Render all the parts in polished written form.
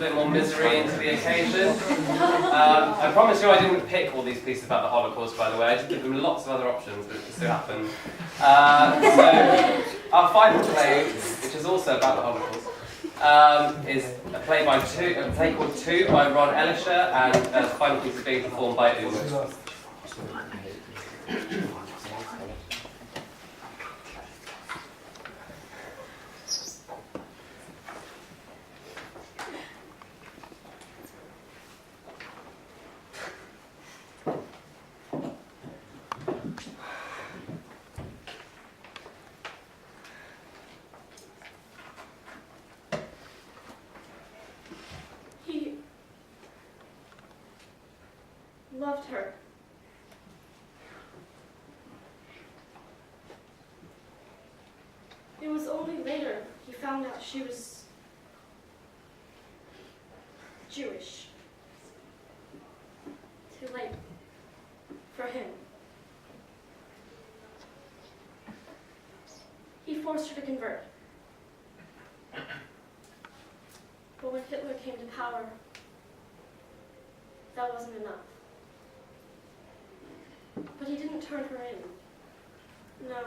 bit more misery into the occasion. I promise you I didn't pick all these pieces about the Holocaust, by the way. I just give them lots of other options, but it just so happened. So, our final play, which is also about the Holocaust, is a play called Two by Ron Elisher, and the final piece is being performed by Uma. Loved her. It was only later he found out she was Jewish. Too late for him. He forced her to convert. But when Hitler came to power, that wasn't enough. But he didn't turn her in. No,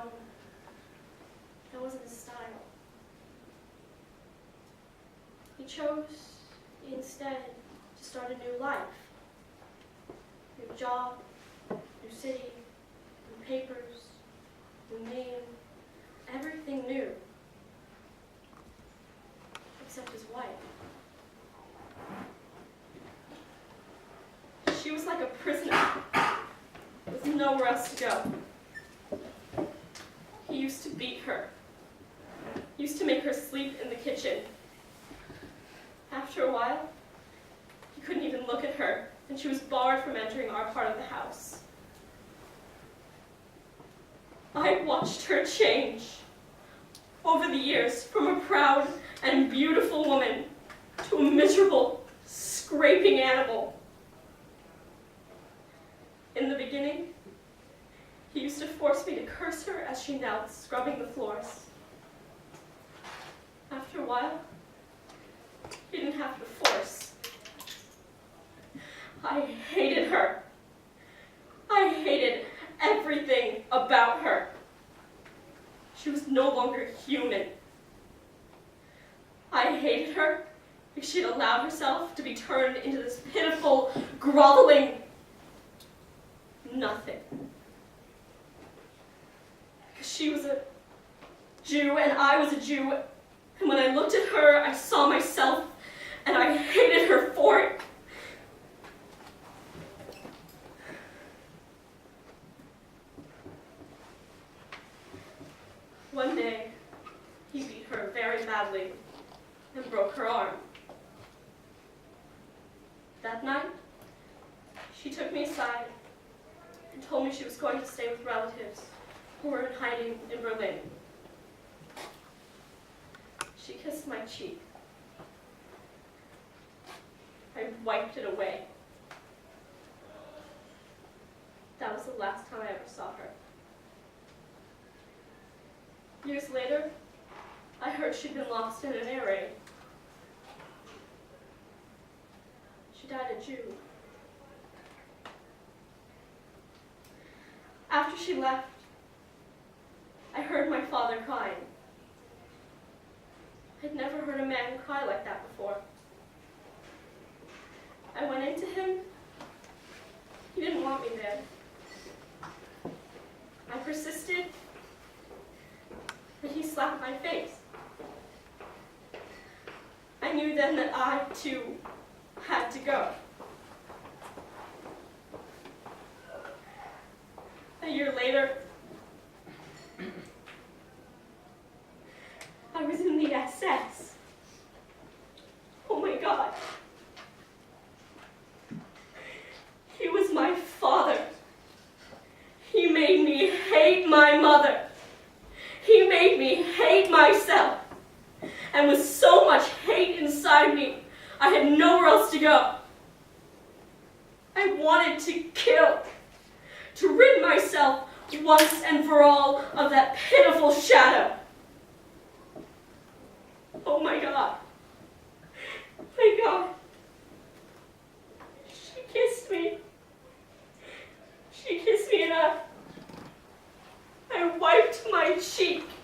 that wasn't his style. He chose, instead, to start a new life. New job, new city, new papers, new name, everything new. Except his wife. She was like a prisoner, with nowhere else to go. He used to beat her. He used to make her sleep in the kitchen. After a while, he couldn't even look at her, and she was barred from entering our part of the house. I watched her change over the years from a proud and beautiful woman to a miserable, scraping animal. In the beginning, he used to force me to curse her as she knelt, scrubbing the floors. After a while, he didn't have to force. I hated her. I hated everything about her. She was no longer human. I hated her because she had allowed herself to be turned into this pitiful, groveling nothing. Because she was a Jew and I was a Jew, and when I looked at her, I saw myself, and I hated her for it. One day, he beat her very badly and broke her arm. That night, she took me aside and told me she was going to stay with relatives who were in hiding in Berlin. She kissed my cheek. I wiped it away. That was the last time I ever saw her. Years later, I heard she'd been lost in an air raid. She died a Jew. After she left, I heard my father crying. I'd never heard a man cry like that before. I went into him. He didn't want me there. I persisted, but he slapped my face. I knew then that I, too, had to go. A year later, I was in the SS. Oh my God. He was my father. He made me hate my mother. He made me hate myself. And with so much hate inside me, I had nowhere else to go. I wanted to kill, to rid myself once and for all of that pitiful shadow. Oh my God. My God. my cheek.